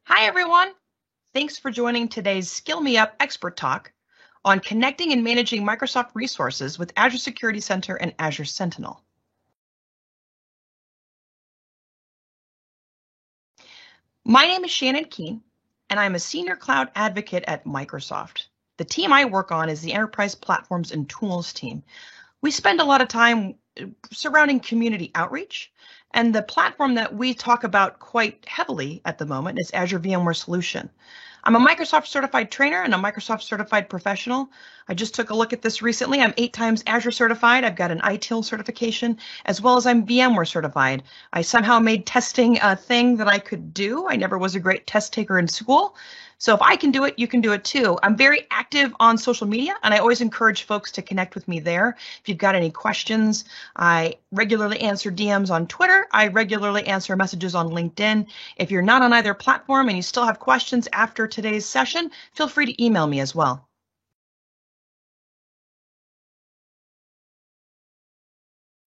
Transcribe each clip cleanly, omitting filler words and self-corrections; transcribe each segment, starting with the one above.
Hi, everyone. Thanks for joining today's Skill Me Up Expert Talk on connecting and managing Microsoft resources with Azure Security Center and Azure Sentinel. My name is Shannon Keene, and I'm a Senior Cloud Advocate at Microsoft. The team I work on is the Enterprise Platforms and Tools team. We spend a lot of time surrounding community outreach, and the platform that we talk about quite heavily at the moment is Azure VMware Solution. I'm a Microsoft certified trainer and a Microsoft certified professional. I just took a look at this recently. I'm 8 times Azure certified. I've got an ITIL certification, as well as I'm VMware certified. I somehow made testing a thing that I could do. I never was a great test taker in school. So if I can do it, you can do it too. I'm very active on social media, and I always encourage folks to connect with me there. If you've got any questions, I regularly answer DMs on Twitter. I regularly answer messages on LinkedIn. If you're not on either platform and you still have questions after today's session, feel free to email me as well.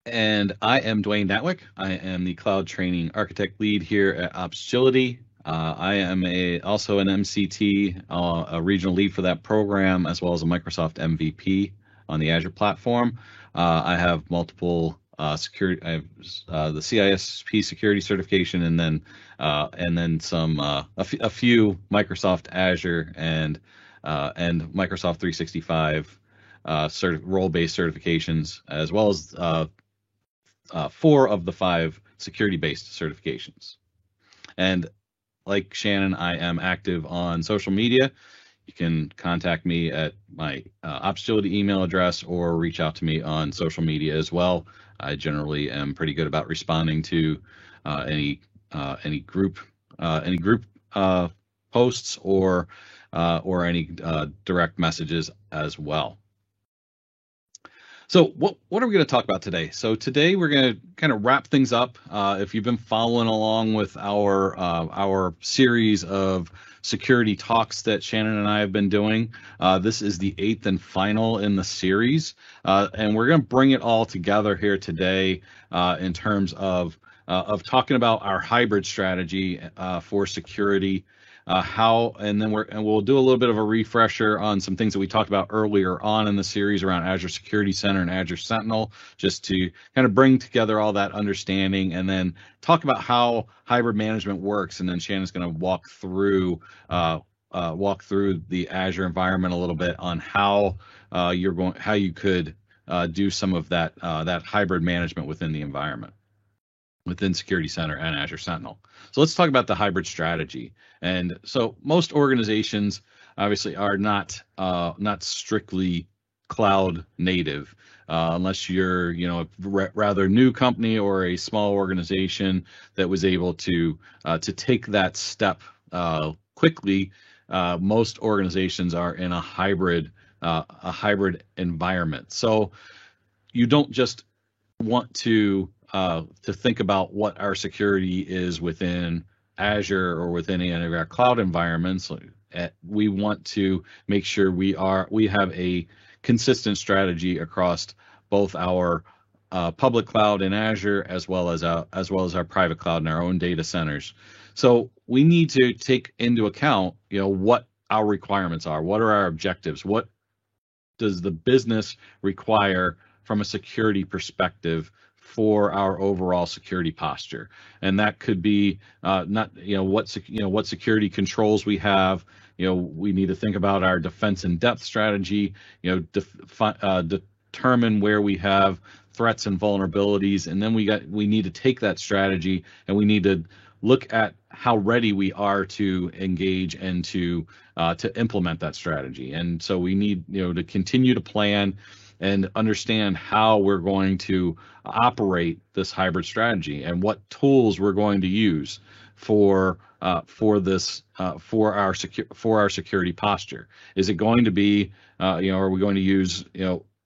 And I am Dwayne Natwick. I am the Cloud Training Architect Lead here at Opsagility. I am also an MCT, a regional lead for that program, as well as a Microsoft MVP on the Azure platform. I have multiple security. I have the CISP security certification, and then some a few Microsoft Azure and Microsoft 365 role-based certifications, as well as 4 of the 5 security-based certifications. And like Shannon, I am active on social media. You can contact me at my Opsagility email address or reach out to me on social media as well. I generally am pretty good about responding to any group posts or any direct messages as well. So what are we going to talk about today? So today we're going to kind of wrap things up. If you've been following along with our series of security talks that Shannon and I have been doing, this is the 8th and final in the series, and we're going to bring it all together here today in terms of talking about our hybrid strategy for security. We'll do a little bit of a refresher on some things that we talked about earlier on in the series around Azure Security Center and Azure Sentinel, just to kind of bring together all that understanding, and then talk about how hybrid management works. And then Shannon's going to walk through the Azure environment a little bit on how you could do some of that hybrid management within the environment, within Security Center and Azure Sentinel. So let's talk about the hybrid strategy. And so most organizations obviously are not strictly cloud native, unless you're a rather new company or a small organization that was able to take that step quickly. Most organizations are in a hybrid environment. So you don't just want to think about what our security is within Azure or within any of our cloud environments. We want to make sure we have a consistent strategy across both our public cloud in Azure as well as our private cloud in our own data centers. So we need to take into account what our requirements are, what are our objectives, what does the business require from a security perspective for our overall security posture. And that could be what security controls we have. We need to think about our defense in depth strategy, determine where we have threats and vulnerabilities, and then we need to take that strategy and we need to look at how ready we are to engage and to implement that strategy. And so we need to continue to plan and understand how we're going to operate this hybrid strategy and what tools we're going to use for our security posture. Is it going to be are we going to use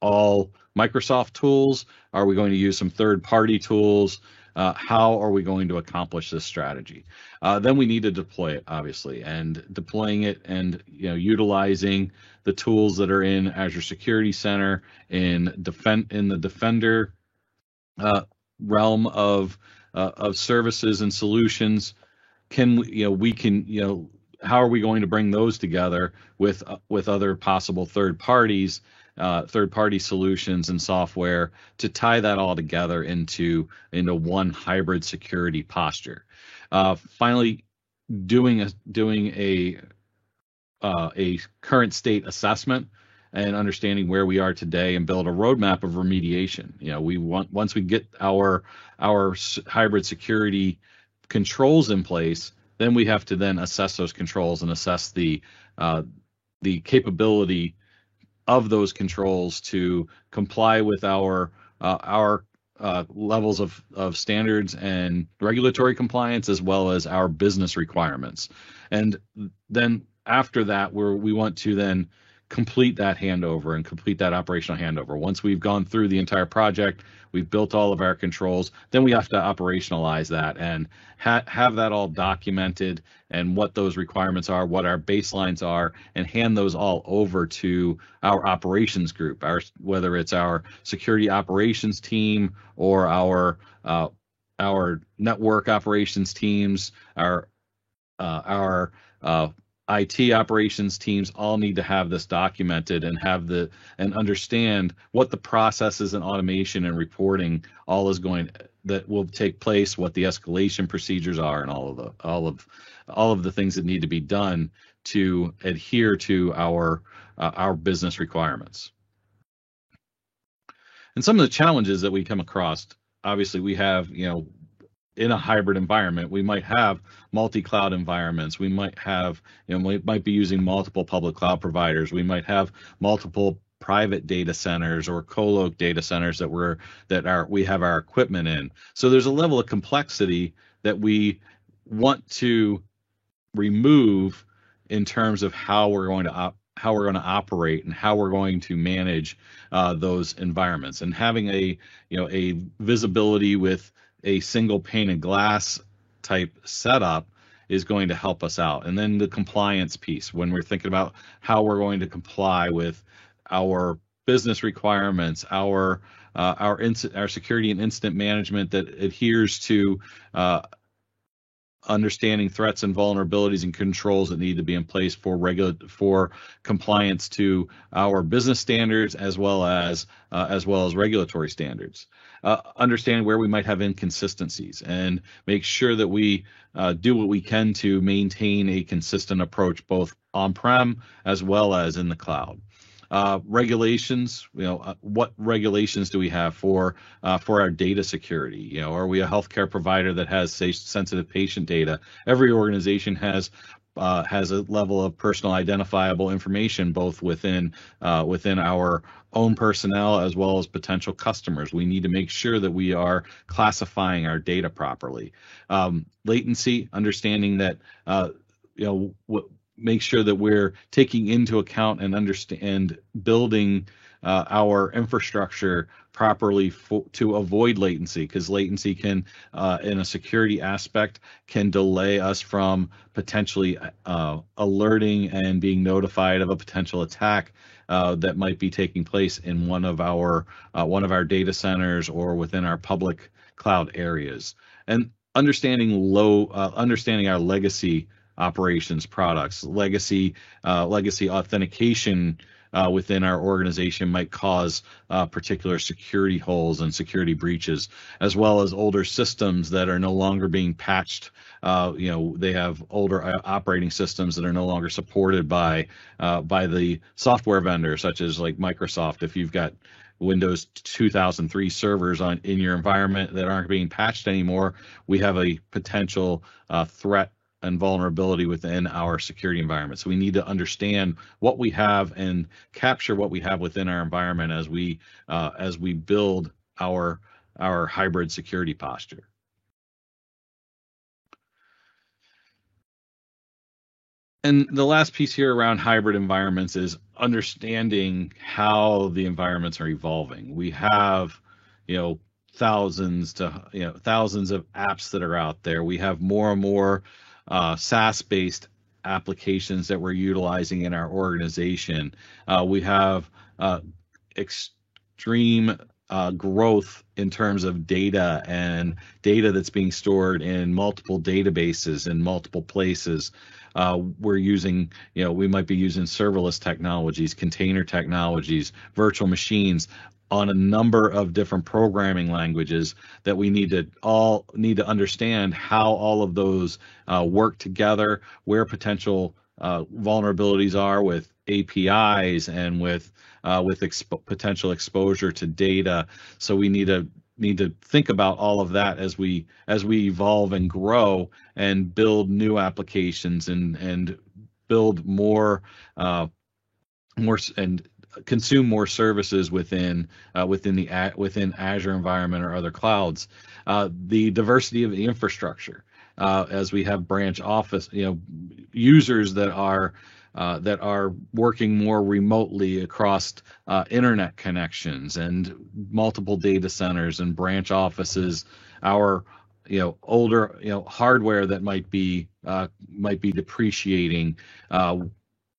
all Microsoft tools? Are we going to use some third-party tools? How are we going to accomplish this strategy? Then we need to deploy it, obviously, and deploying it and utilizing the tools that are in Azure Security Center in the Defender realm of services and solutions can we can how are we going to bring those together with other possible third party solutions and software to tie that all together into one hybrid security posture. Finally, doing a current state assessment and understanding where we are today and build a roadmap of remediation. Once we get our hybrid security controls in place, then we have to then assess those controls and assess the capability of those controls to comply with our levels of standards and regulatory compliance, as well as our business requirements. And then after that, we want to then complete that handover and complete that operational handover. Once we've gone through the entire project, we've built all of our controls, then we have to operationalize that and have that all documented and what those requirements are, what our baselines are, and hand those all over to our operations group, whether it's our security operations team or our network operations teams, our IT operations teams all need to have this documented and and understand what the processes and automation and reporting that will take place, what the escalation procedures are, and all of the things that need to be done to adhere to our business requirements. And some of the challenges that we come across, obviously, we have in a hybrid environment, we might have multi-cloud environments. We might have, we might be using multiple public cloud providers. We might have multiple private data centers or co-loc data centers that we have our equipment in. So there's a level of complexity that we want to remove in terms of how we're going to operate and how we're going to manage those environments. And having a visibility with a single pane of glass type setup is going to help us out. And then the compliance piece, when we're thinking about how we're going to comply with our business requirements, our security and incident management that adheres to understanding threats and vulnerabilities and controls that need to be in place for compliance to our business standards as well as regulatory standards. Understand where we might have inconsistencies and make sure that we do what we can to maintain a consistent approach both on-prem as well as in the cloud. Regulations, what regulations do we have for our data security? Are we a healthcare provider that has, say, sensitive patient data? Every organization has a level of personal identifiable information, both within our own personnel as well as potential customers. We need to make sure that we are classifying our data properly. Latency, understanding that make sure that we're taking into account and building our infrastructure properly to avoid latency, because latency can, in a security aspect, can delay us from potentially alerting and being notified of a potential attack that might be taking place in one of our data centers or within our public cloud areas. And understanding our legacy operations products, legacy authentication within our organization might cause particular security holes and security breaches, as well as older systems that are no longer being patched. They have older operating systems that are no longer supported by the software vendor, such as like Microsoft. If you've got Windows 2003 servers in your environment that aren't being patched anymore, we have a potential threat and vulnerability within our security environment. So we need to understand what we have and capture what we have within our environment as we build our hybrid security posture. And the last piece here around hybrid environments is understanding how the environments are evolving. We have, thousands of apps that are out there. We have more and more SaaS-based applications that we're utilizing in our organization. We have extreme growth in terms of data and data that's being stored in multiple databases in multiple places. We're using, we might be using serverless technologies, container technologies, virtual machines on a number of different programming languages that we need to understand how all of those work together, where potential vulnerabilities are with APIs and with potential exposure to data. So we need to think about all of that as we evolve and grow and build new applications and build more and consume more services within Azure environment or other clouds. The diversity of the infrastructure, as we have branch office, users that are working more remotely across internet connections and multiple data centers and branch offices. Our older hardware that might be depreciating.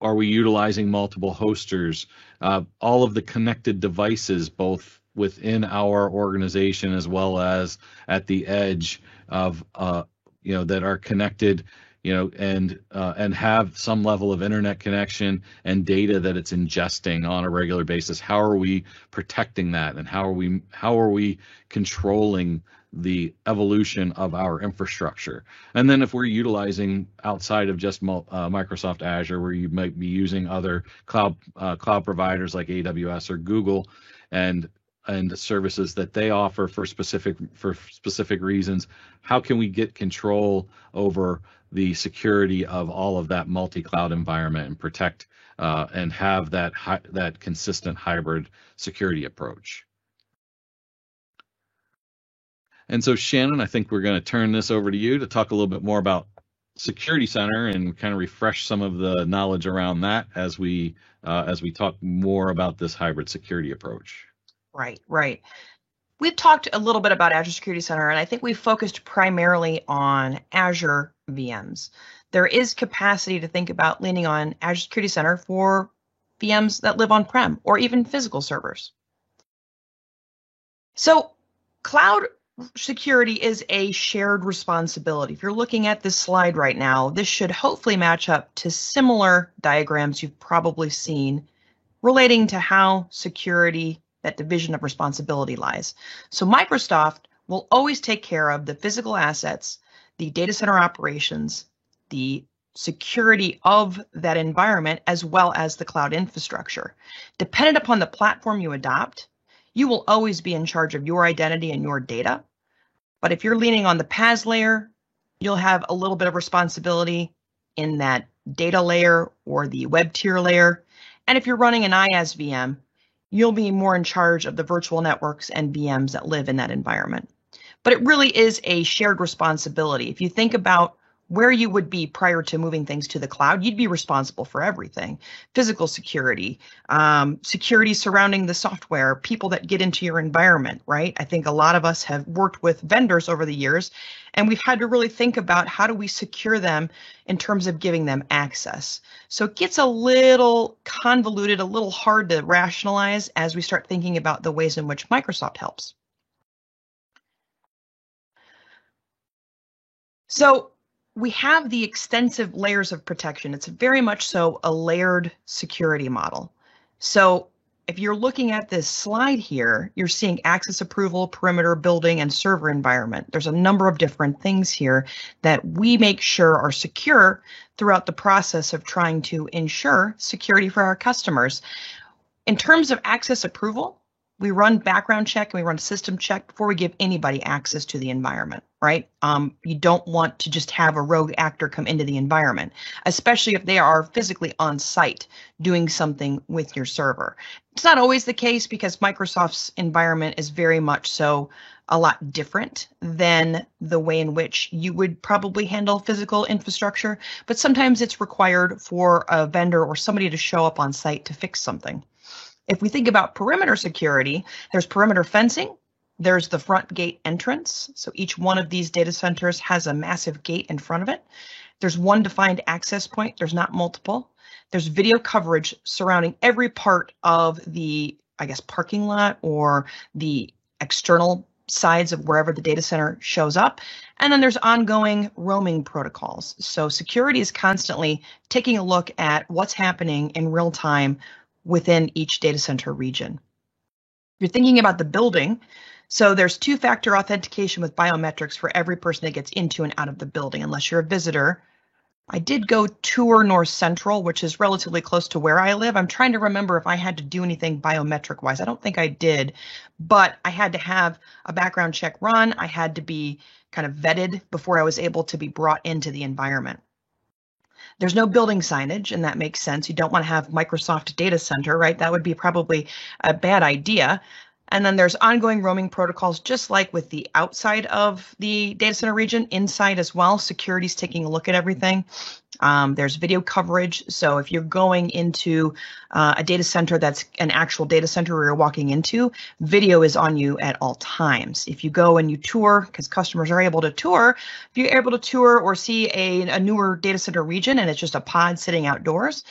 Are we utilizing multiple hosters? All of the connected devices, both within our organization as well as at the edge of that are connected, and have some level of internet connection and data that it's ingesting on a regular basis. How are we protecting that, and how are we controlling the evolution of our infrastructure? And then if we're utilizing outside of just Microsoft Azure, where you might be using other cloud providers like AWS or Google, and the services that they offer for specific reasons, how can we get control over the security of all of that multi-cloud environment and protect and have that consistent hybrid security approach? And so, Shannon, I think we're going to turn this over to you to talk a little bit more about Security Center and kind of refresh some of the knowledge around that as we talk more about this hybrid security approach. Right. We've talked a little bit about Azure Security Center, and I think we've focused primarily on Azure VMs. There is capacity to think about leaning on Azure Security Center for VMs that live on-prem or even physical servers. So cloud security is a shared responsibility. If you're looking at this slide right now, this should hopefully match up to similar diagrams you've probably seen relating to how security, that division of responsibility, lies. So Microsoft will always take care of the physical assets, the data center operations, the security of that environment, as well as the cloud infrastructure. Dependent upon the platform you adopt, you will always be in charge of your identity and your data. But if you're leaning on the PaaS layer, you'll have a little bit of responsibility in that data layer or the web tier layer. And if you're running an IaaS VM, you'll be more in charge of the virtual networks and VMs that live in that environment. But it really is a shared responsibility. If you think about where you would be prior to moving things to the cloud, you'd be responsible for everything. Physical security, security surrounding the software, people that get into your environment, right? I think a lot of us have worked with vendors over the years, and we've had to really think about how do we secure them in terms of giving them access. So it gets a little convoluted, a little hard to rationalize as we start thinking about the ways in which Microsoft helps. So we have the extensive layers of protection. It's very much so a layered security model. So if you're looking at this slide here, you're seeing access approval, perimeter, building, and server environment. There's a number of different things here that we make sure are secure throughout the process of trying to ensure security for our customers. In terms of access approval, we run background check and we run system check before we give anybody access to the environment, right? You don't want to just have a rogue actor come into the environment, especially if they are physically on site doing something with your server. It's not always the case because Microsoft's environment is very much so a lot different than the way in which you would probably handle physical infrastructure, but sometimes it's required for a vendor or somebody to show up on site to fix something. If we think about perimeter security, there's perimeter fencing, there's the front gate entrance. So each one of these data centers has a massive gate in front of it. There's one defined access point, there's not multiple. There's video coverage surrounding every part of the I guess, parking lot or the external sides of wherever the data center shows up. And then there's ongoing roaming protocols. So security is constantly taking a look at what's happening in real time within each data center region. You're thinking about the building. So there's two-factor authentication with biometrics for every person that gets into and out of the building, unless you're a visitor. I did go tour North Central, which is relatively close to where I live. I'm trying to remember if I had to do anything biometric wise. I don't think I did, but I had to have a background check run. I had to be kind of vetted before I was able to be brought into the environment. There's no building signage, and that makes sense. You don't want to have Microsoft Data Center, right? That would be probably a bad idea. And then there's ongoing roaming protocols, just like with the outside of the data center region, inside as well. Security's taking a look at everything. There's video coverage. So if you're going into a data center that's an actual data center where you're walking into, video is on you at all times. If you go and you tour, because customers are able to tour, if you're able to tour or see a newer data center region and it's just a pod sitting outdoors,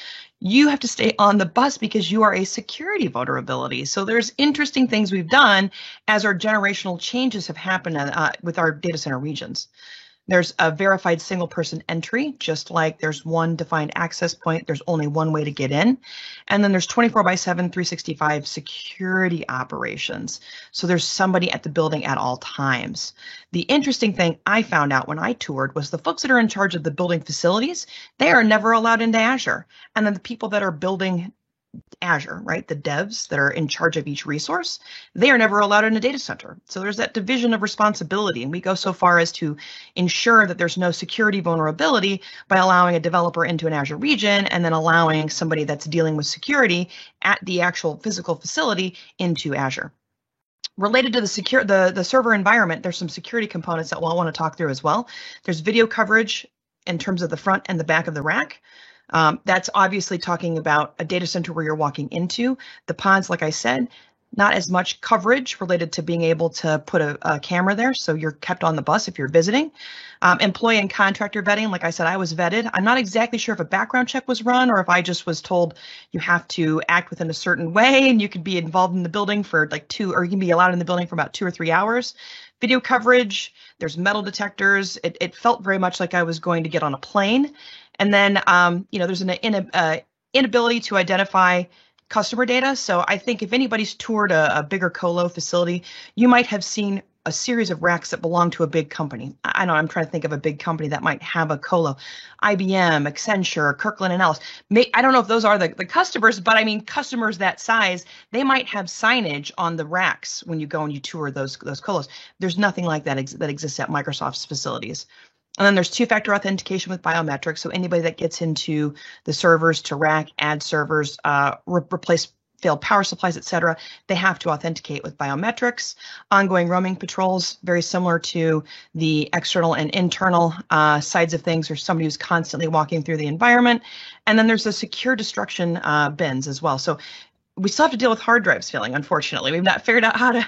you have to stay on the bus because you are a security vulnerability. So there's interesting things we've done as our generational changes have happened with our data center regions. There's a verified single person entry, just like there's one defined access point. There's only one way to get in. And then there's 24/7, 365 security operations. So there's somebody at the building at all times. The interesting thing I found out when I toured was the folks that are in charge of the building facilities, they are never allowed into Azure. And then the people that are building Azure, right? The devs that are in charge of each resource, they are never allowed in a data center. So there's that division of responsibility. And we go so far as to ensure that there's no security vulnerability by allowing a developer into an Azure region and then allowing somebody that's dealing with security at the actual physical facility into Azure. Related to the server environment, there's some security components that we'll want to talk through as well. There's video coverage in terms of the front and the back of the rack. That's obviously talking about a data center where you're walking into. The pods, like I said, not as much coverage related to being able to put a camera there, so you're kept on the bus if you're visiting. Employee and contractor vetting, like I said, I was vetted. I'm not exactly sure if a background check was run or if I just was told you have to act within a certain way and you could be involved in the building for like or you can be allowed in the building for about 2 or 3 hours. Video coverage, there's metal detectors. It felt very much like I was going to get on a plane. And then, there's an inability to identify customer data. So I think if anybody's toured a bigger colo facility, you might have seen a series of racks that belong to a big company. I know I'm trying to think of a big company that might have a colo. IBM, Accenture, Kirkland and Ellis. I don't know if those are the customers, but I mean, customers that size, they might have signage on the racks when you go and you tour those colos. There's nothing like that that exists at Microsoft's facilities. And then there's two-factor authentication with biometrics. So anybody that gets into the servers to rack, add servers, replace failed power supplies, et cetera, they have to authenticate with biometrics. Ongoing roaming patrols, very similar to the external and internal sides of things. There's somebody who's constantly walking through the environment. And then there's the secure destruction bins as well. So we still have to deal with hard drives failing, unfortunately. We've not figured out how to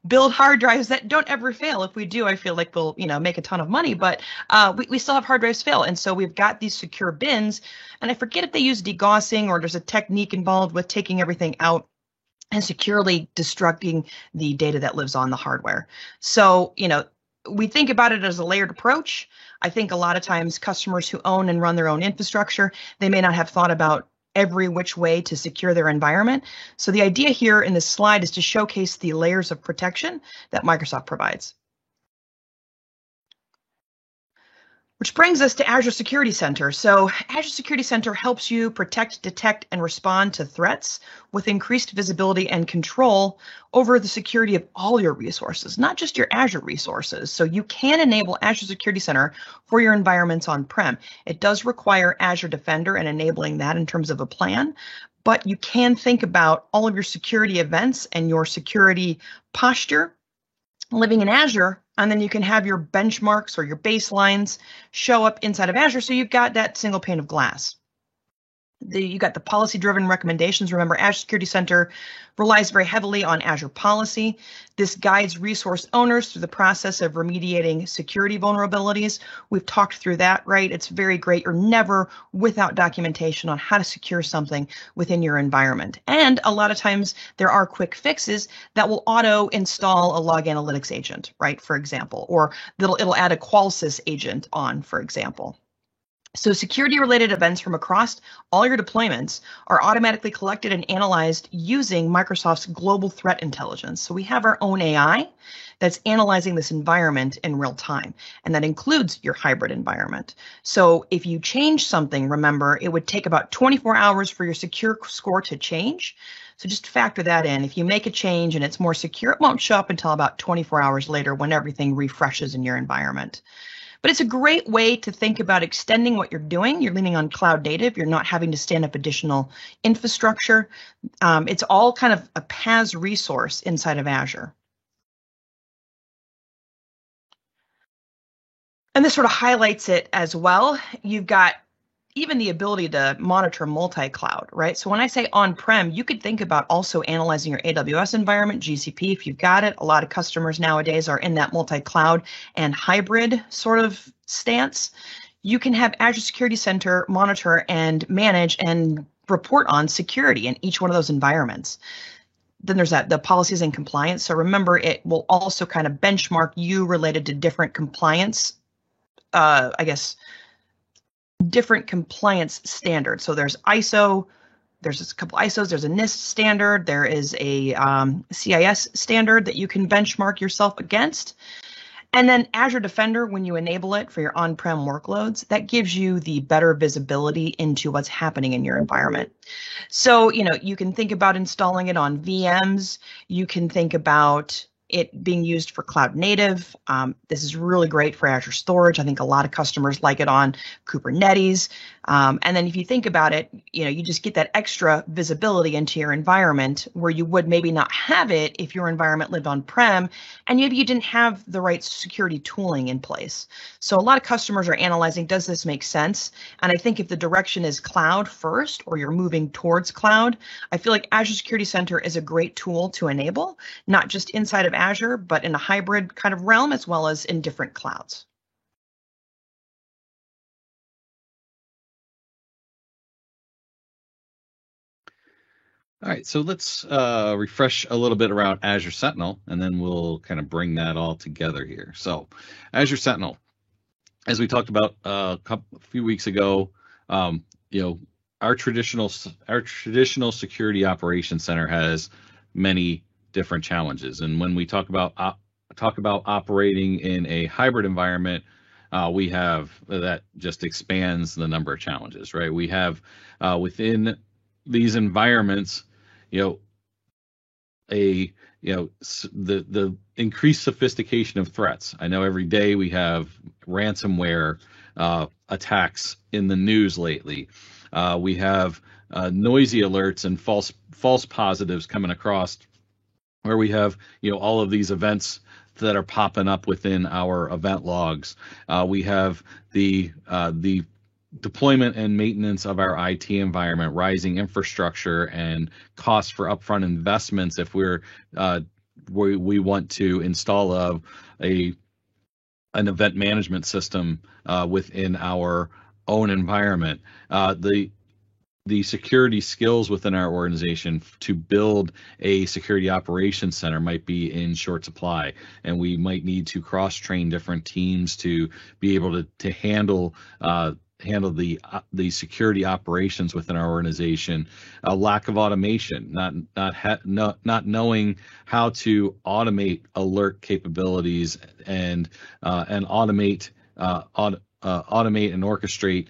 build hard drives that don't ever fail. If we do, I feel like we'll, make a ton of money, but we still have hard drives fail. And so we've got these secure bins, and I forget if they use degaussing or there's a technique involved with taking everything out and securely destructing the data that lives on the hardware. So, we think about it as a layered approach. I think a lot of times customers who own and run their own infrastructure, they may not have thought about every which way to secure their environment. So the idea here in this slide is to showcase the layers of protection that Microsoft provides. Which brings us to Azure Security Center. So Azure Security Center helps you protect, detect, and respond to threats with increased visibility and control over the security of all your resources, not just your Azure resources. So you can enable Azure Security Center for your environments on-prem. It does require Azure Defender and enabling that in terms of a plan, but you can think about all of your security events and your security posture living in Azure, and then you can have your benchmarks or your baselines show up inside of Azure, so you've got that single pane of glass. You got the policy-driven recommendations. Remember, Azure Security Center relies very heavily on Azure policy. This guides resource owners through the process of remediating security vulnerabilities. We've talked through that, right? It's very great. You're never without documentation on how to secure something within your environment. And a lot of times there are quick fixes that will auto install a log analytics agent, right? For example, or it'll add a Qualys agent on, for example. So security-related events from across all your deployments are automatically collected and analyzed using Microsoft's global threat intelligence. So we have our own AI that's analyzing this environment in real time, and that includes your hybrid environment. So if you change something, remember, it would take about 24 hours for your secure score to change. So just factor that in. If you make a change and it's more secure, it won't show up until about 24 hours later when everything refreshes in your environment. But it's a great way to think about extending what you're doing. You're leaning on cloud native. You're not having to stand up additional infrastructure. It's all kind of a PaaS resource inside of Azure. And this sort of highlights it as well. You've got even the ability to monitor multi-cloud, right? So when I say on-prem, you could think about also analyzing your AWS environment, GCP, if you've got it. A lot of customers nowadays are in that multi-cloud and hybrid sort of stance. You can have Azure Security Center monitor and manage and report on security in each one of those environments. Then there's the policies and compliance. So remember, it will also kind of benchmark you related to different compliance, different compliance standards. So there's ISO, there's a couple ISOs, there's a NIST standard, there is a CIS standard that you can benchmark yourself against. And then Azure Defender, when you enable it for your on-prem workloads, that gives you the better visibility into what's happening in your environment. So, you can think about installing it on VMs. You can think about it being used for cloud native. This is really great for Azure Storage. I think a lot of customers like it on Kubernetes. And then if you think about it, you just get that extra visibility into your environment where you would maybe not have it if your environment lived on-prem and maybe you didn't have the right security tooling in place. So a lot of customers are analyzing, does this make sense? And I think if the direction is cloud first or you're moving towards cloud, I feel like Azure Security Center is a great tool to enable, not just inside of Azure, but in a hybrid kind of realm as well as in different clouds. All right, so let's refresh a little bit around Azure Sentinel, and then we'll kind of bring that all together here. So Azure Sentinel, as we talked about a few weeks ago, our traditional security operations center has many different challenges, and when we talk about operating in a hybrid environment, we have that just expands the number of challenges, right? We have within these environments, the increased sophistication of threats. I know every day we have ransomware attacks in the news lately. We have noisy alerts and false positives coming across, where we have all of these events that are popping up within our event logs. We have the deployment and maintenance of our IT environment, rising infrastructure and costs for upfront investments if we want to install an event management system within our own environment. The security skills within our organization to build a security operations center might be in short supply, and we might need to cross-train different teams to be able to handle the security operations within our organization. A lack of automation, not knowing how to automate alert capabilities and automate and orchestrate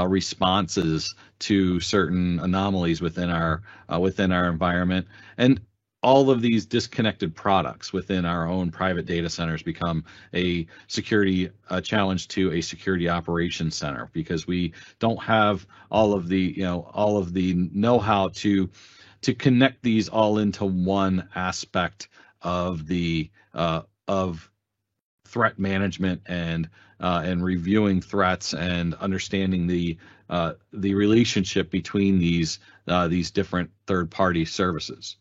responses to certain anomalies within our environment. And all of these disconnected products within our own private data centers become a security challenge to a security operations center, because we don't have all of the know-how to connect these all into one aspect of the threat management and reviewing threats and understanding the relationship between these different third-party services.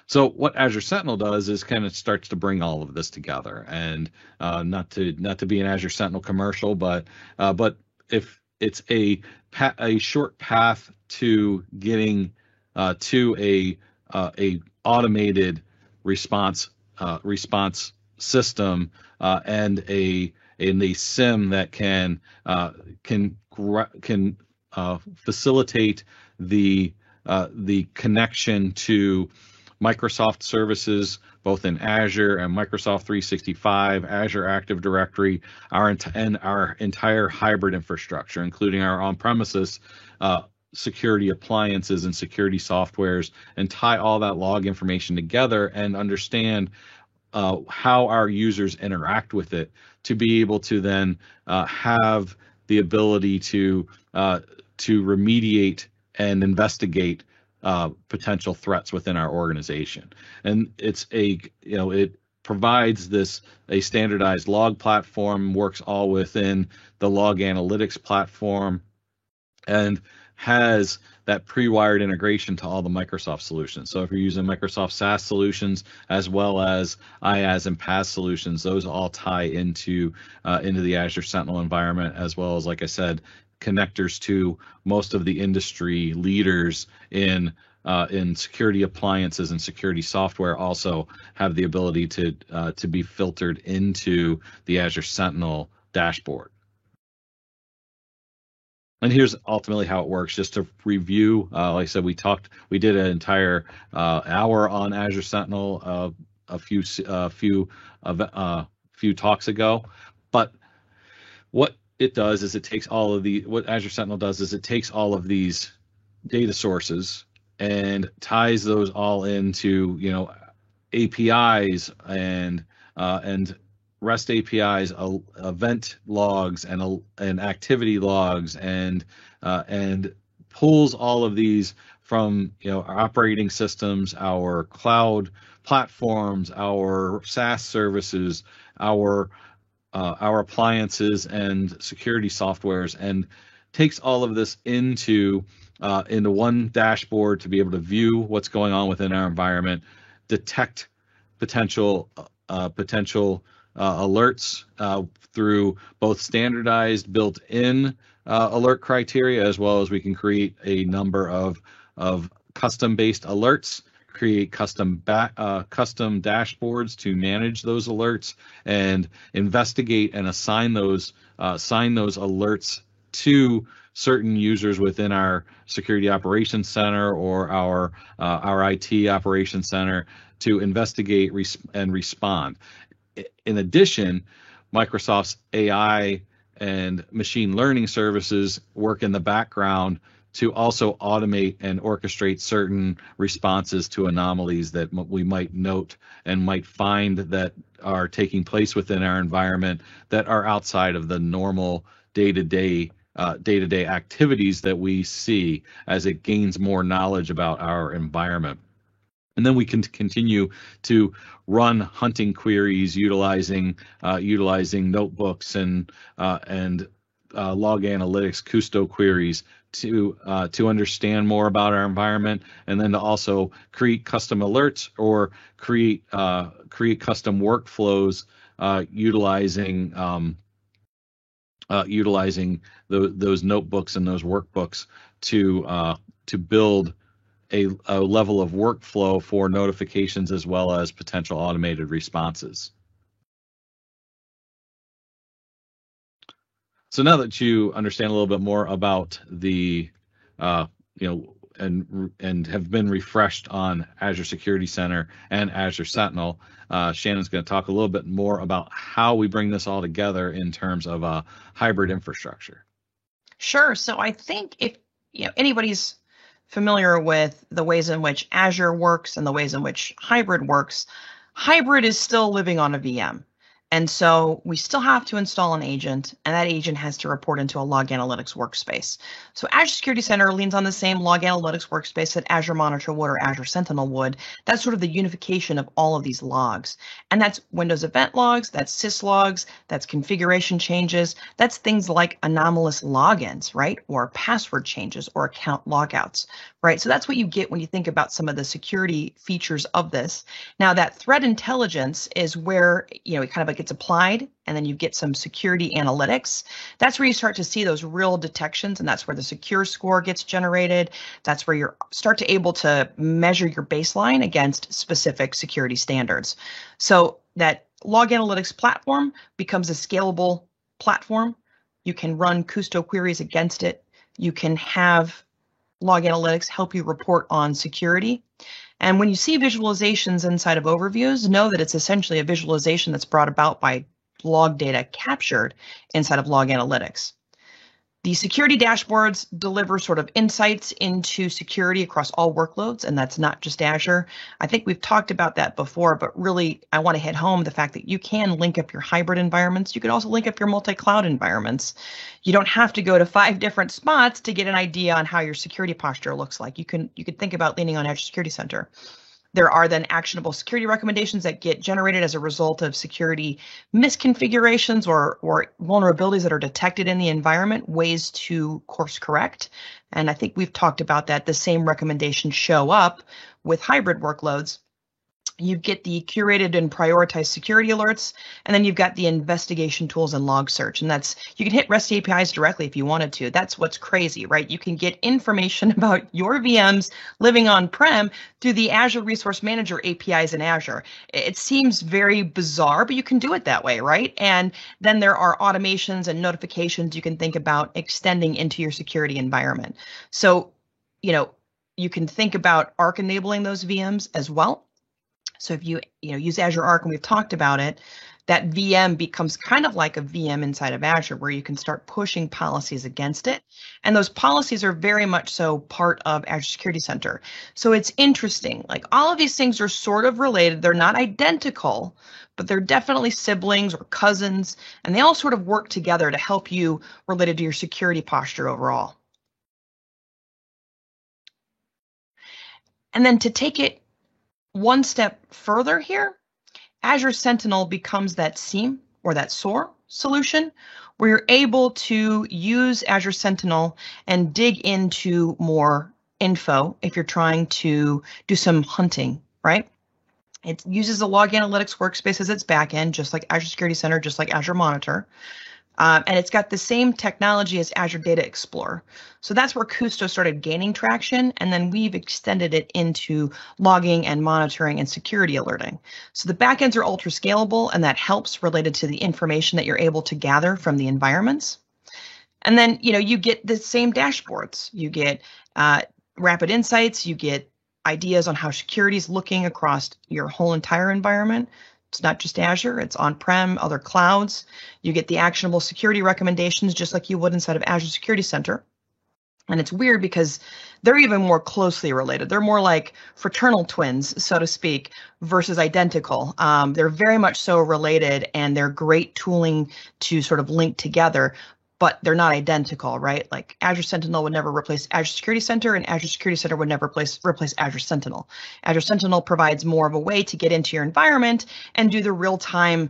So what Azure Sentinel does is kind of starts to bring all of this together, and not to be an Azure Sentinel commercial, but if it's a short path to getting to a automated response system and a SIEM that can facilitate the connection to Microsoft services, both in Azure and Microsoft 365, Azure Active Directory, and our entire hybrid infrastructure, including our on-premises security appliances and security softwares, and tie all that log information together and understand how our users interact with it, to be able to then have the ability to remediate and investigate potential threats within our organization. And it provides a standardized log platform, works all within the log analytics platform, and has that pre-wired integration to all the Microsoft solutions. So if you're using Microsoft SaaS solutions as well as IaaS and PaaS solutions, those all tie into the Azure Sentinel environment, as well as, like I said, connectors to most of the industry leaders in security appliances and security software also have the ability to be filtered into the Azure Sentinel dashboard. And here's ultimately how it works. Just to review, like I said, we did an entire hour on Azure Sentinel a few talks ago. But what it does is what Azure Sentinel does is it takes all of these data sources and ties those all into APIs and REST APIs, event logs, and activity logs, and pulls all of these from our operating systems, our cloud platforms, our SaaS services, our appliances and security softwares, and takes all of this into one dashboard to be able to view what's going on within our environment, detect potential alerts through both standardized built-in alert criteria, as well as we can create a number of custom-based alerts, create custom dashboards to manage those alerts, and investigate and assign those alerts to certain users within our security operations center or our IT operations center to investigate and respond. In addition, Microsoft's AI and machine learning services work in the background to also automate and orchestrate certain responses to anomalies that we might note and might find that are taking place within our environment that are outside of the normal day-to-day activities that we see as it gains more knowledge about our environment. And then we can continue to run hunting queries utilizing notebooks and log analytics Kusto queries to understand more about our environment, and then to also create custom alerts or create custom workflows utilizing those notebooks and those workbooks to build a level of workflow for notifications as well as potential automated responses. So now that you understand a little bit more about the and have been refreshed on Azure Security Center and Azure Sentinel, Shannon's going to talk a little bit more about how we bring this all together in terms of a hybrid infrastructure. Sure. So I think if anybody's familiar with the ways in which Azure works and the ways in which hybrid works, hybrid is still living on a VM. And so we still have to install an agent, and that agent has to report into a log analytics workspace. So Azure Security Center leans on the same log analytics workspace that Azure Monitor would or Azure Sentinel would. That's sort of the unification of all of these logs. And that's Windows event logs, that's syslogs, that's configuration changes, that's things like anomalous logins, right? Or password changes or account logouts, right? So that's what you get when you think about some of the security features of this. Now that threat intelligence is where, it kind of like gets applied, and then you get some security analytics. That's where you start to see those real detections, and that's where the secure score gets generated. That's where you start to able to measure your baseline against specific security standards. So that log analytics platform becomes a scalable platform. You can run Kusto queries against it. You can have log analytics help you report on security. And when you see visualizations inside of overviews, know that it's essentially a visualization that's brought about by log data captured inside of log analytics. The security dashboards deliver sort of insights into security across all workloads, and that's not just Azure. I think we've talked about that before, but really I want to hit home the fact that you can link up your hybrid environments. You could also link up your multi-cloud environments. You don't have to go to 5 different spots to get an idea on how your security posture looks like. You could think about leaning on Azure Security Center. There are then actionable security recommendations that get generated as a result of security misconfigurations or vulnerabilities that are detected in the environment, ways to course correct. And I think we've talked about that. The same recommendations show up with hybrid workloads. You get the curated and prioritized security alerts, and then you've got the investigation tools and log search. And that's, you can hit REST APIs directly if you wanted to. That's what's crazy, right? You can get information about your VMs living on-prem through the Azure Resource Manager APIs in Azure. It seems very bizarre, but you can do it that way, right? And then there are automations and notifications you can think about extending into your security environment. So, you can think about Arc enabling those VMs as well. So if you use Azure Arc, and we've talked about it, that VM becomes kind of like a VM inside of Azure where you can start pushing policies against it. And those policies are very much so part of Azure Security Center. So it's interesting, like all of these things are sort of related. They're not identical, but they're definitely siblings or cousins, and they all sort of work together to help you related to your security posture overall. And then to take it one step further here, Azure Sentinel becomes that SIEM or that SOAR solution where you're able to use Azure Sentinel and dig into more info if you're trying to do some hunting, right? It uses a log analytics workspace as its backend, just like Azure Security Center, just like Azure Monitor. And it's got the same technology as Azure Data Explorer. So that's where Kusto started gaining traction, and then we've extended it into logging and monitoring and security alerting. So the backends are ultra scalable, and that helps related to the information that you're able to gather from the environments. And then, you get the same dashboards. You get rapid insights. You get ideas on how security is looking across your whole entire environment. It's not just Azure, it's on-prem, other clouds. You get the actionable security recommendations just like you would inside of Azure Security Center. And it's weird because they're even more closely related. They're more like fraternal twins, so to speak, versus identical. They're very much so related, and they're great tooling to sort of link together, but they're not identical, right? Like Azure Sentinel would never replace Azure Security Center, and Azure Security Center would never replace Azure Sentinel. Azure Sentinel provides more of a way to get into your environment and do the real-time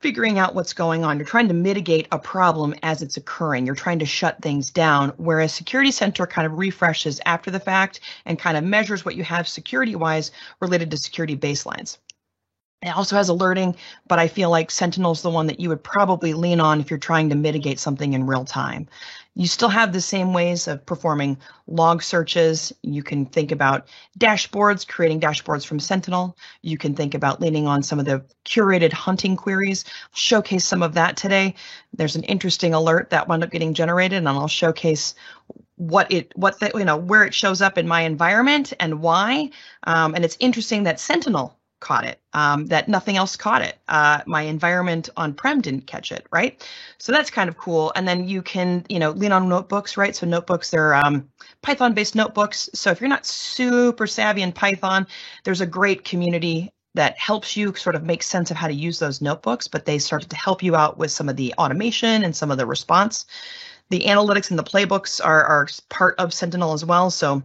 figuring out what's going on. You're trying to mitigate a problem as it's occurring. You're trying to shut things down, whereas Security Center kind of refreshes after the fact and kind of measures what you have security-wise related to security baselines. It also has alerting, but I feel like Sentinel's the one that you would probably lean on if you're trying to mitigate something in real time. You still have the same ways of performing log searches. You can think about dashboards, creating dashboards from Sentinel. You can think about leaning on some of the curated hunting queries. I'll showcase some of that today. There's an interesting alert that wound up getting generated, and I'll showcase where it shows up in my environment and why. And it's interesting that Sentinel caught it, that nothing else caught it. My environment on-prem didn't catch it, right? So that's kind of cool. And then you can, lean on notebooks, right? So notebooks, they're Python-based notebooks. So if you're not super savvy in Python, there's a great community that helps you sort of make sense of how to use those notebooks, but they start to help you out with some of the automation and some of the response. The analytics and the playbooks are part of Sentinel as well, so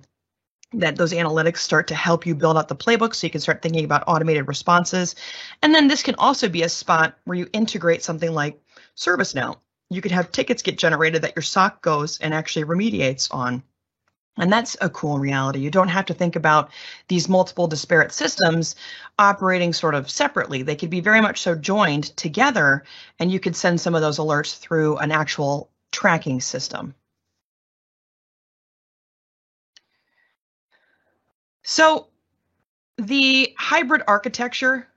that those analytics start to help you build out the playbook so you can start thinking about automated responses. And then this can also be a spot where you integrate something like ServiceNow. You could have tickets get generated that your SOC goes and actually remediates on. And that's a cool reality. You don't have to think about these multiple disparate systems operating sort of separately. They could be very much so joined together, and you could send some of those alerts through an actual tracking system. So the hybrid architecture,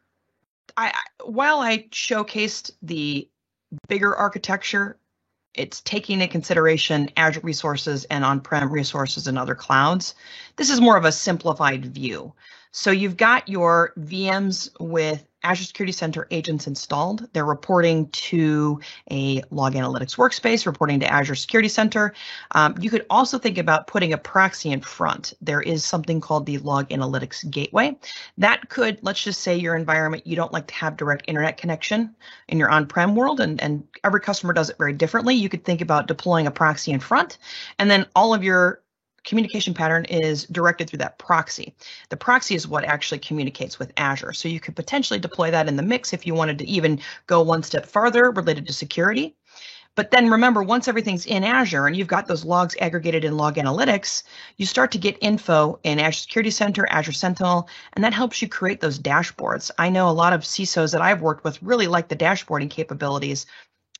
while I showcased the bigger architecture, it's taking into consideration Azure resources and on-prem resources and other clouds. This is more of a simplified view. So you've got your VMs with Azure Security Center agents installed. They're reporting to a log analytics workspace, reporting to Azure Security Center. You could also think about putting a proxy in front. There is something called the log analytics gateway. That could, let's just say your environment, you don't like to have direct internet connection in your on-prem world, and every customer does it very differently. You could think about deploying a proxy in front, and then all of your communication pattern is directed through that proxy. The proxy is what actually communicates with Azure. So you could potentially deploy that in the mix if you wanted to even go one step farther related to security. But then remember, once everything's in Azure and you've got those logs aggregated in Log Analytics, you start to get info in Azure Security Center, Azure Sentinel, and that helps you create those dashboards. I know a lot of CISOs that I've worked with really like the dashboarding capabilities.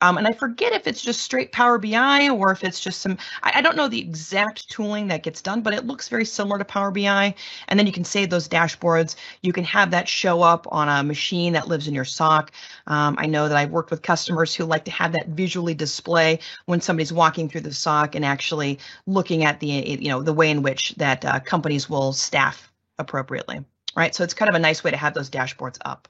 And I forget if it's just straight Power BI or if it's just some, I don't know the exact tooling that gets done, but it looks very similar to Power BI. And then you can save those dashboards. You can have that show up on a machine that lives in your SOC. I know that I've worked with customers who like to have that visually display when somebody's walking through the SOC and actually looking at the way in which that companies will staff appropriately, right? So it's kind of a nice way to have those dashboards up.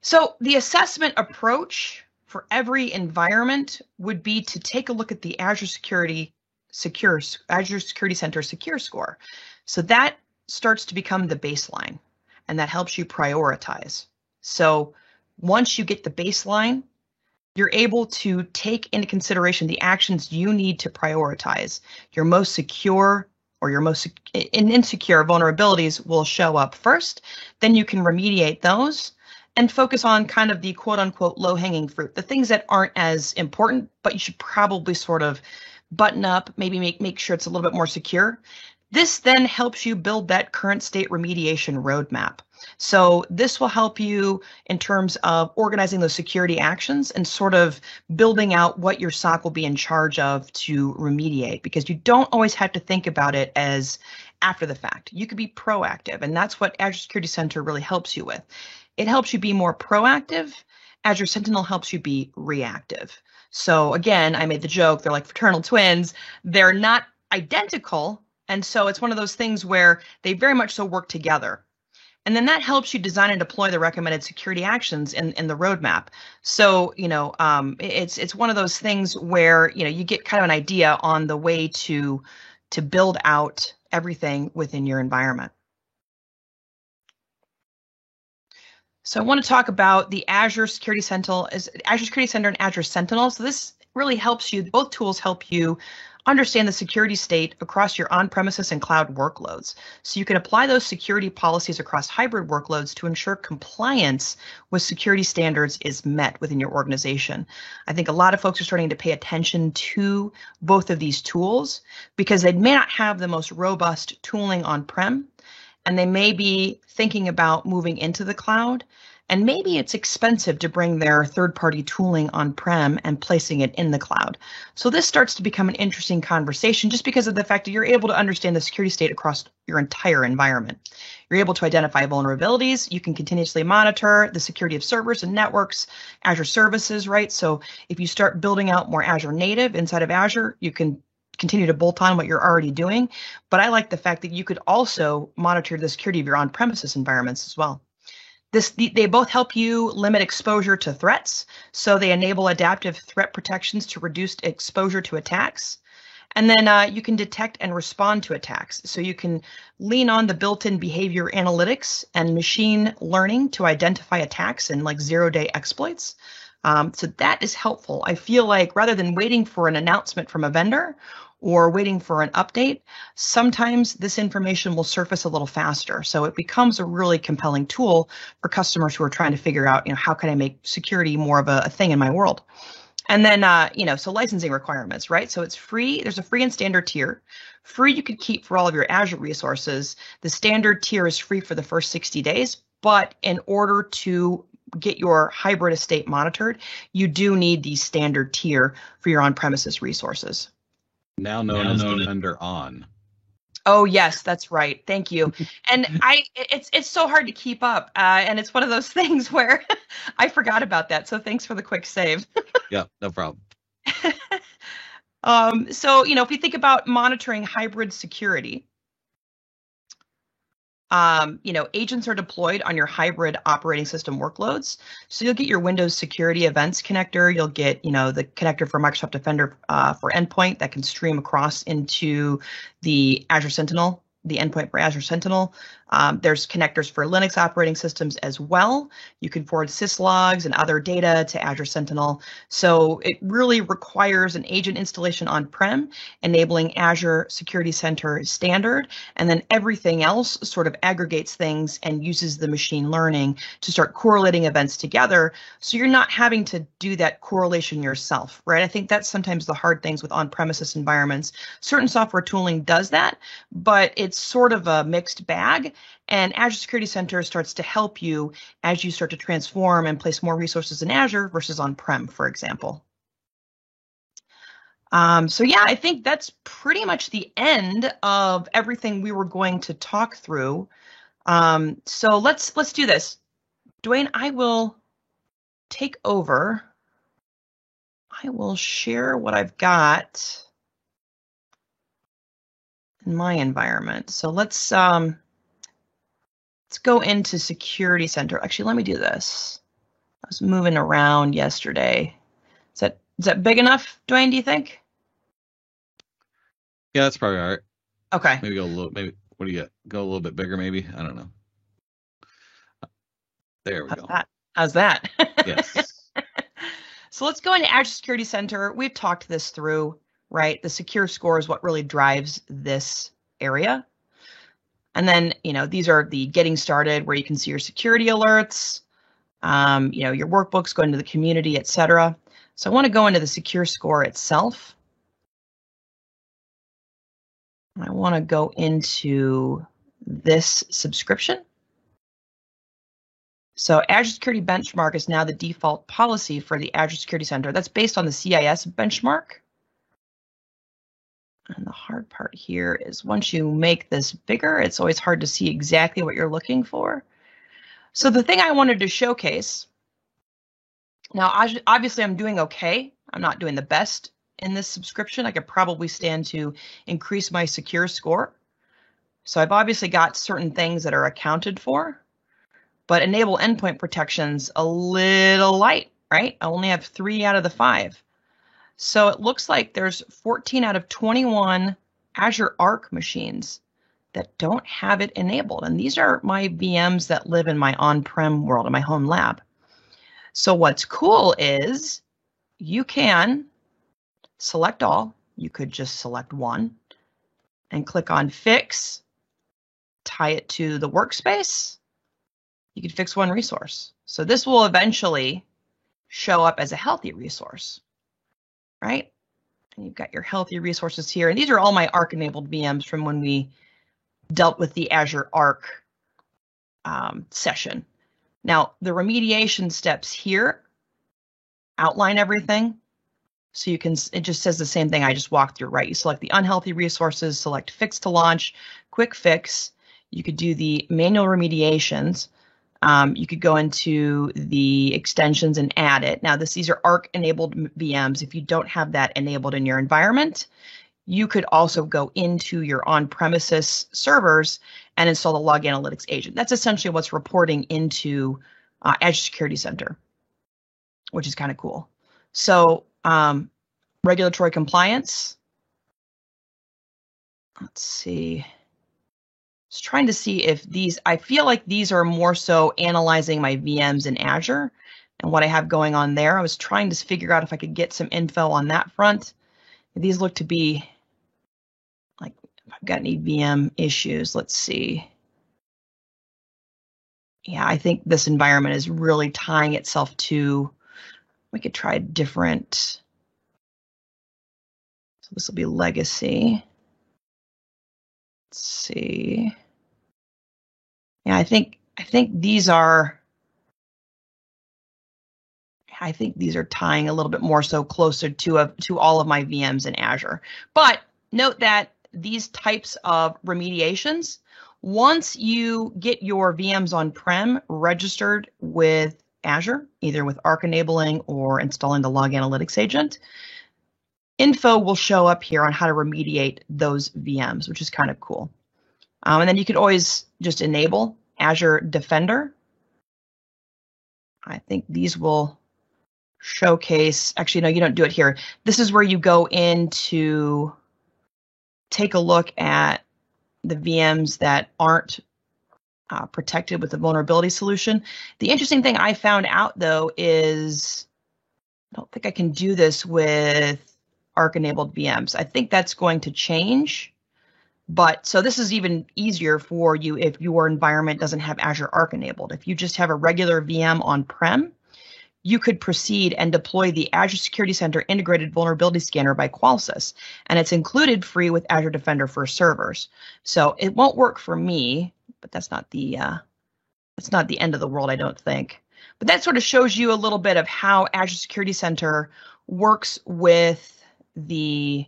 So the assessment approach for every environment would be to take a look at the Azure Security Center Secure Score. So that starts to become the baseline, and that helps you prioritize. So once you get the baseline, you're able to take into consideration the actions you need to prioritize. Your most secure or your most insecure vulnerabilities will show up first. Then you can remediate those and focus on kind of the quote unquote low hanging fruit, the things that aren't as important, but you should probably sort of button up, maybe make sure it's a little bit more secure. This then helps you build that current state remediation roadmap. So this will help you in terms of organizing those security actions and sort of building out what your SOC will be in charge of to remediate, because you don't always have to think about it as after the fact. You could be proactive, and that's what Azure Security Center really helps you with. It helps you be more proactive. Azure Sentinel helps you be reactive. So again, I made the joke, they're like fraternal twins. They're not identical. And so it's one of those things where they very much so work together. And then that helps you design and deploy the recommended security actions in the roadmap. So, it's one of those things where, you get kind of an idea on the way to build out everything within your environment. So I want to talk about the Azure Security Center and Azure Sentinel. So this really helps you, both tools help you understand the security state across your on-premises and cloud workloads. So you can apply those security policies across hybrid workloads to ensure compliance with security standards is met within your organization. I think a lot of folks are starting to pay attention to both of these tools because they may not have the most robust tooling on-prem, and they may be thinking about moving into the cloud, and maybe it's expensive to bring their third-party tooling on-prem and placing it in the cloud. So this starts to become an interesting conversation just because of the fact that you're able to understand the security state across your entire environment. You're able to identify vulnerabilities. You can continuously monitor the security of servers and networks, Azure services, right? So if you start building out more Azure native inside of Azure, you can continue to bolt on what you're already doing. But I like the fact that you could also monitor the security of your on-premises environments as well. They both help you limit exposure to threats. So they enable adaptive threat protections to reduce exposure to attacks. And then you can detect and respond to attacks. So you can lean on the built-in behavior analytics and machine learning to identify attacks and like zero-day exploits. So that is helpful. I feel like rather than waiting for an announcement from a vendor or waiting for an update, sometimes this information will surface a little faster. So it becomes a really compelling tool for customers who are trying to figure out, how can I make security more of a thing in my world? And then, so licensing requirements, right? So it's free. There's a free and standard tier. Free you could keep for all of your Azure resources. The standard tier is free for the first 60 days. But in order to get your hybrid estate monitored, you do need the standard tier for your on-premises resources. Now known as Defender On. Oh yes, that's right. Thank you. And it's so hard to keep up, and it's one of those things where I forgot about that. So thanks for the quick save. Yeah, no problem. So if you think about monitoring hybrid security, agents are deployed on your hybrid operating system workloads. So you'll get your Windows Security Events connector. You'll get, the connector for Microsoft Defender for endpoint that can stream across into the Azure Sentinel, the endpoint for Azure Sentinel. There's connectors for Linux operating systems as well. You can forward syslogs and other data to Azure Sentinel. So it really requires an agent installation on-prem, enabling Azure Security Center standard, and then everything else sort of aggregates things and uses the machine learning to start correlating events together. So you're not having to do that correlation yourself, right? I think that's sometimes the hard things with on-premises environments. Certain software tooling does that, but it's sort of a mixed bag. And Azure Security Center starts to help you as you start to transform and place more resources in Azure versus on-prem, for example. So yeah, I think that's pretty much the end of everything we were going to talk through. So let's do this. Dwayne, I will take over. I will share what I've got in my environment. So let's go into Security Center. Actually, let me do this. I was moving around yesterday. Is that big enough, Dwayne, do you think? Yeah, that's probably all right. Okay. Maybe what do you get? Go a little bit bigger, maybe? I don't know. There we go. How's that? Yes. So let's go into Azure Security Center. We've talked this through, right? The secure score is what really drives this area. And then, these are the getting started where you can see your security alerts, your workbooks, go into the community, etc. So I want to go into the secure score itself. I want to go into this subscription. So Azure Security Benchmark is now the default policy for the Azure Security Center. That's based on the CIS benchmark. And the hard part here is once you make this bigger, it's always hard to see exactly what you're looking for. So the thing I wanted to showcase, now obviously I'm doing okay. I'm not doing the best in this subscription. I could probably stand to increase my secure score. So I've obviously got certain things that are accounted for, but enable endpoint protection's a little light, right? I only have 3 out of the 5. So it looks like there's 14 out of 21 Azure Arc machines that don't have it enabled. And these are my VMs that live in my on-prem world, in my home lab. So what's cool is you can select all. You could just select one and click on Fix, tie it to the workspace. You could fix one resource. So this will eventually show up as a healthy resource. Right? And you've got your healthy resources here. And these are all my Arc enabled VMs from when we dealt with the Azure Arc session. Now, the remediation steps here outline everything. So you can, it just says the same thing I just walked through, right? You select the unhealthy resources, select Fix to launch, quick fix. You could do the manual remediations. You could go into the extensions and add it. Now, these are Arc-enabled VMs. If you don't have that enabled in your environment, you could also go into your on-premises servers and install the Log Analytics agent. That's essentially what's reporting into Azure Security Center, which is kind of cool. So regulatory compliance, let's see. Just trying to see if these, I feel like these are more so analyzing my VMs in Azure and what I have going on there. I was trying to figure out if I could get some info on that front. These look to be like, if I've got any VM issues, let's see. Yeah, I think this environment is really tying itself to, we could try a different, so this will be legacy. Let's see. Yeah, I think these are, tying a little bit more so closer to all of my VMs in Azure. But note that these types of remediations, once you get your VMs on-prem registered with Azure, either with Arc enabling or installing the Log Analytics agent, info will show up here on how to remediate those VMs, which is kind of cool. And then you could always just enable Azure Defender. I think these will showcase, actually, no, you don't do it here. This is where you go in to take a look at the VMs that aren't protected with the vulnerability solution. The interesting thing I found out, though, is I don't think I can do this with Arc-enabled VMs. I think that's going to change. But so this is even easier for you if your environment doesn't have Azure Arc enabled. If you just have a regular VM on-prem, you could proceed and deploy the Azure Security Center Integrated Vulnerability Scanner by Qualys, and it's included free with Azure Defender for servers. So it won't work for me, but that's not the end of the world, I don't think. But that sort of shows you a little bit of how Azure Security Center works with the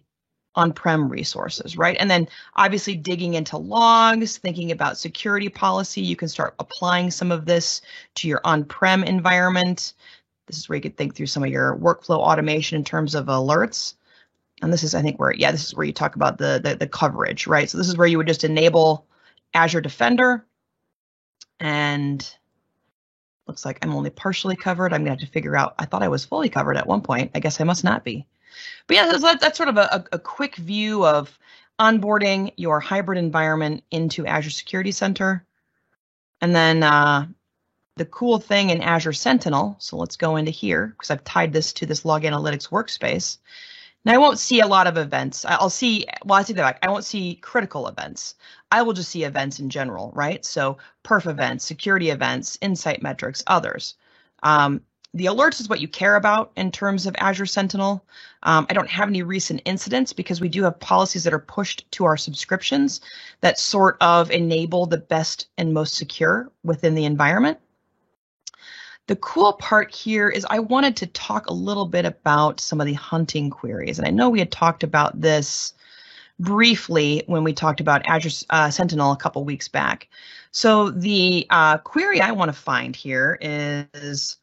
on-prem resources, right? And then obviously digging into logs, thinking about security policy, you can start applying some of this to your on-prem environment. This is where you could think through some of your workflow automation in terms of alerts. And this is, I think, where, yeah, this is where you talk about the coverage, right? So this is where you would just enable Azure Defender. And looks like I'm only partially covered. I'm gonna have to figure out, I thought I was fully covered at one point. I guess I must not be. But yeah, that's sort of a quick view of onboarding your hybrid environment into Azure Security Center. And then the cool thing in Azure Sentinel, so let's go into here, because I've tied this to this Log Analytics workspace. Now I won't see a lot of events. I'll see, well, I take that back. I won't see critical events. I will just see events in general, right? So perf events, security events, insight metrics, others. The alerts is what you care about in terms of Azure Sentinel. I don't have any recent incidents because we do have policies that are pushed to our subscriptions that sort of enable the best and most secure within the environment. The cool part here is I wanted to talk a little bit about some of the hunting queries. And I know we had talked about this briefly when we talked about Azure Sentinel a couple weeks back. So the query I want to find here is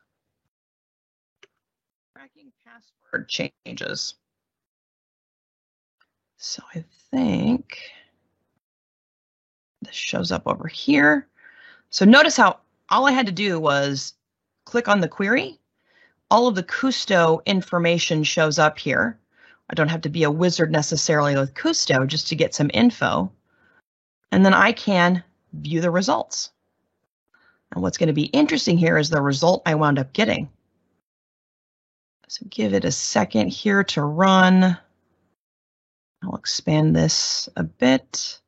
tracking password changes. So I think this shows up over here. So notice how all I had to do was click on the query. All of the Kusto information shows up here. I don't have to be a wizard necessarily with Kusto just to get some info. And then I can view the results. And what's going to be interesting here is the result I wound up getting. So give it a second here to run. I'll expand this a bit.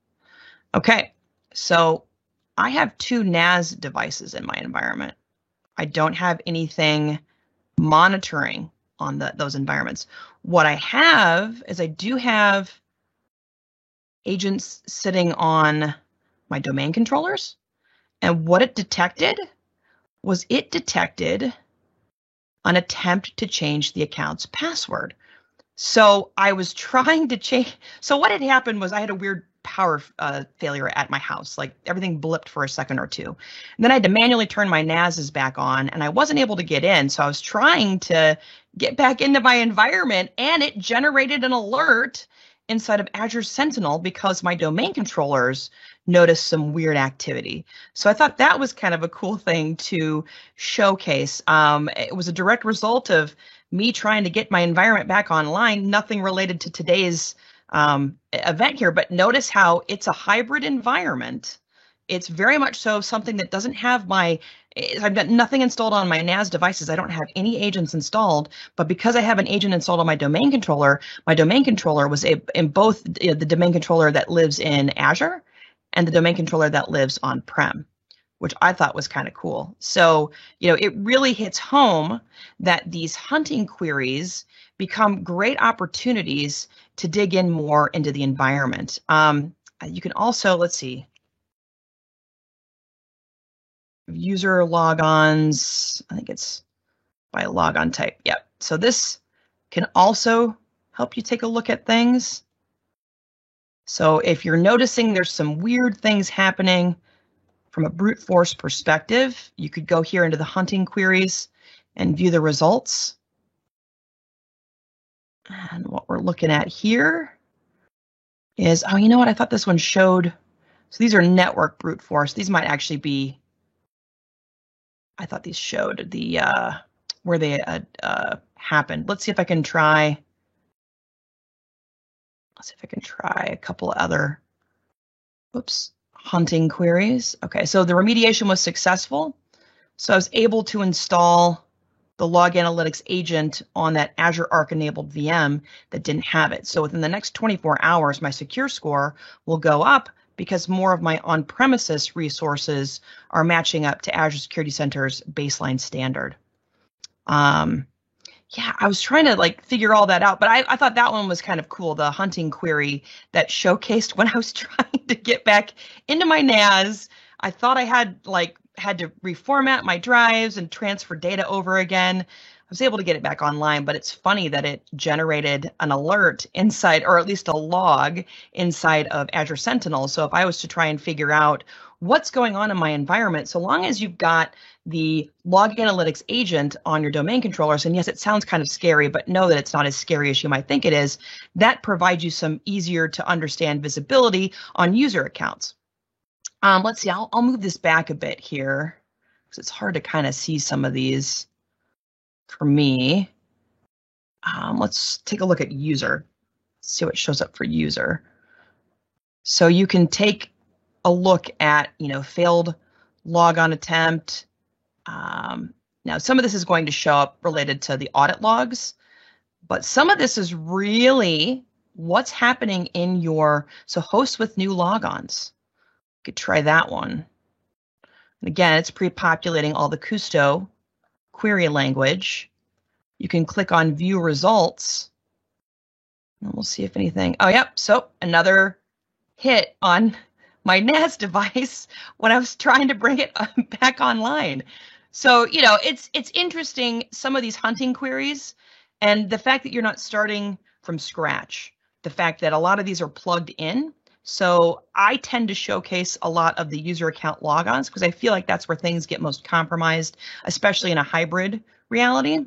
Okay, so I have 2 NAS devices in my environment. I don't have anything monitoring on those environments. What I have is I do have agents sitting on my domain controllers. And what it detected was it detected an attempt to change the account's password. So I was trying to change. So what had happened was I had a weird power failure at my house. Like everything blipped for a second or two. And then I had to manually turn my NASs back on and I wasn't able to get in. So I was trying to get back into my environment and it generated an alert inside of Azure Sentinel because my domain controllers noticed some weird activity. So I thought that was kind of a cool thing to showcase. It was a direct result of me trying to get my environment back online, nothing related to today's event here, but notice how it's a hybrid environment. It's very much so something that doesn't have I've got nothing installed on my NAS devices. I don't have any agents installed, but because I have an agent installed on my domain controller was in both the domain controller that lives in Azure and the domain controller that lives on-prem, which I thought was kind of cool. So, it really hits home that these hunting queries become great opportunities to dig in more into the environment. You can also, let's see, user logons. I think it's by logon type. Yep. So this can also help you take a look at things. So if you're noticing there's some weird things happening from a brute force perspective, you could go here into the hunting queries and view the results. And what we're looking at here is, oh, you know what? I thought this one showed. So these are network brute force. These might actually be, I thought these showed the where they happened. Let's see if I can try. Let's see if I can try a couple of other, hunting queries. Okay, so the remediation was successful. So I was able to install the log analytics agent on that Azure Arc enabled VM that didn't have it. So within the next 24 hours, my secure score will go up because more of my on-premises resources are matching up to Azure Security Center's baseline standard. Yeah, I was trying to figure all that out, but I thought that one was kind of cool, the hunting query that showcased when I was trying to get back into my NAS. I thought I had to reformat my drives and transfer data over again. I was able to get it back online, but it's funny that it generated an alert inside, or at least a log inside of Azure Sentinel. So if I was to try and figure out what's going on in my environment, so long as you've got the log analytics agent on your domain controllers, and yes, it sounds kind of scary, but know that it's not as scary as you might think it is, that provides you some easier to understand visibility on user accounts. Let's see, I'll move this back a bit here because it's hard to kind of see some of these for me. Let's take a look at user, see what shows up for user. So you can take a look at, failed logon attempt. Now, some of this is going to show up related to the audit logs, but some of this is really what's happening in so hosts with new logons. You could try that one. And again, it's pre-populating all the Kusto query language. You can click on view results and we'll see if anything. Oh, yep. So another hit on my NAS device when I was trying to bring it back online. So, it's interesting, some of these hunting queries and the fact that you're not starting from scratch, the fact that a lot of these are plugged in. So I tend to showcase a lot of the user account logons because I feel like that's where things get most compromised, especially in a hybrid reality.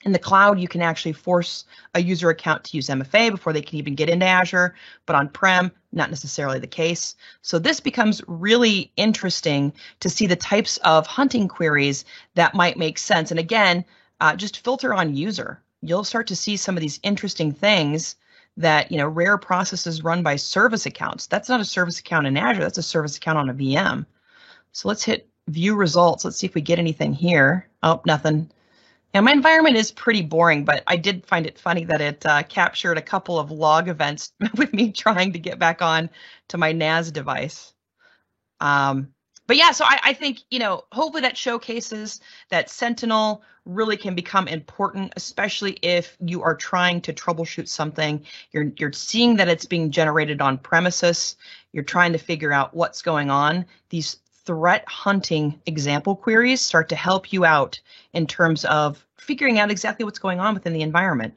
In the cloud, you can actually force a user account to use MFA before they can even get into Azure, but on-prem, not necessarily the case. So this becomes really interesting to see the types of hunting queries that might make sense. And again, just filter on user. You'll start to see some of these interesting things that, rare processes run by service accounts. That's not a service account in Azure, that's a service account on a VM. So let's hit view results. Let's see if we get anything here. Oh, nothing. Yeah, my environment is pretty boring, but I did find it funny that it captured a couple of log events with me trying to get back on to my NAS device. But yeah, so I think, hopefully that showcases that Sentinel really can become important, especially if you are trying to troubleshoot something. You're seeing that it's being generated on premises. You're trying to figure out what's going on. These threat hunting example queries start to help you out in terms of figuring out exactly what's going on within the environment.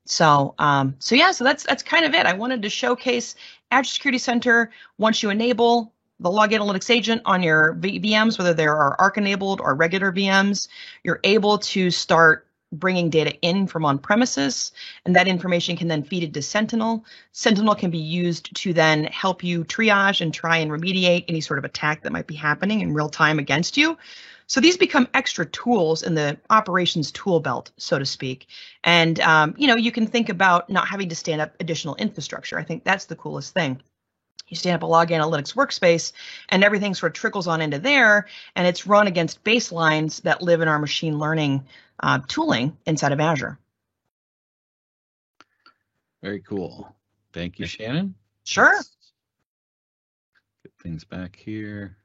So that's kind of it. I wanted to showcase Azure Security Center. Once you enable the log analytics agent on your VMs, whether they are Arc enabled or regular VMs, you're able to start bringing data in from on premises, and that information can then feed into Sentinel. Sentinel can be used to then help you triage and try and remediate any sort of attack that might be happening in real time against you. So these become extra tools in the operations tool belt, so to speak. And, you can think about not having to stand up additional infrastructure. I think that's the coolest thing. You stand up a log analytics workspace and everything sort of trickles on into there, and it's run against baselines that live in our machine learning tooling inside of Azure. Very cool. Thank you, Shannon. Sure. Let's get things back here.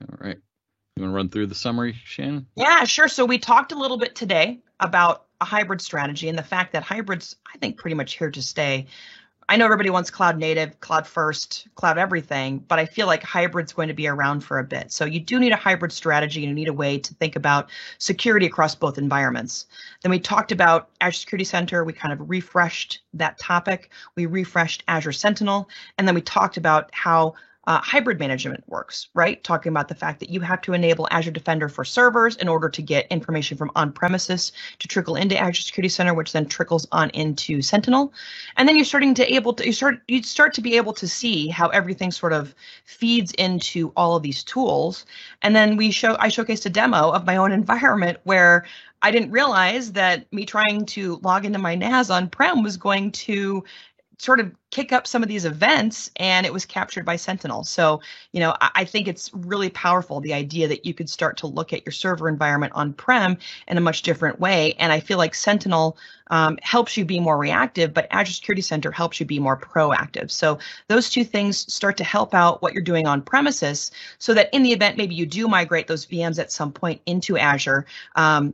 All right. You want to run through the summary, Shannon? Yeah, sure. So we talked a little bit today about a hybrid strategy and the fact that hybrids, I think, pretty much here to stay. I know everybody wants cloud native, cloud first, cloud everything, but I feel like hybrid's going to be around for a bit. So you do need a hybrid strategy and you need a way to think about security across both environments. Then we talked about Azure Security Center. We kind of refreshed that topic. We refreshed Azure Sentinel. And then we talked about how hybrid management works, right? Talking about the fact that you have to enable Azure Defender for servers in order to get information from on-premises to trickle into Azure Security Center, which then trickles on into Sentinel. And then you start to be able to see how everything sort of feeds into all of these tools. And then I showcased a demo of my own environment where I didn't realize that me trying to log into my NAS on-prem was going to sort of kick up some of these events, and it was captured by Sentinel. So, I think it's really powerful, the idea that you could start to look at your server environment on-prem in a much different way. And I feel like Sentinel helps you be more reactive, but Azure Security Center helps you be more proactive. So those two things start to help out what you're doing on premises so that in the event maybe you do migrate those VMs at some point into Azure,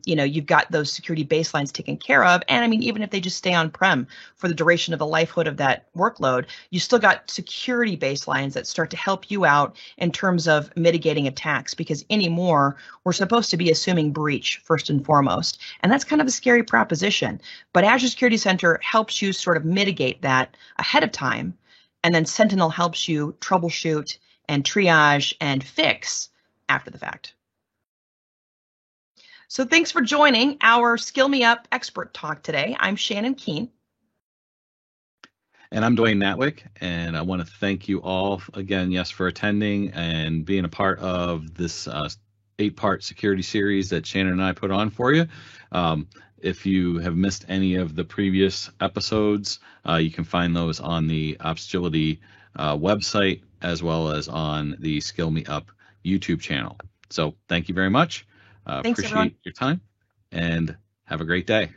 you've got those security baselines taken care of. And I mean, even if they just stay on-prem for the duration of the lifehood of that workload, you still got security baselines that start to help you out in terms of mitigating attacks, because anymore we're supposed to be assuming breach first and foremost. And that's kind of a scary proposition. But Azure Security Center helps you sort of mitigate that ahead of time. And then Sentinel helps you troubleshoot and triage and fix after the fact. So thanks for joining our Skill Me Up expert talk today. I'm Shannon Keene. And I'm Dwayne Natwick, and I want to thank you all again, yes, for attending and being a part of this 8-part security series that Shannon and I put on for you. If you have missed any of the previous episodes, you can find those on the Opsagility website as well as on the Skill Me Up YouTube channel. So thank you very much. Thanks, appreciate everyone. your time, and have a great day.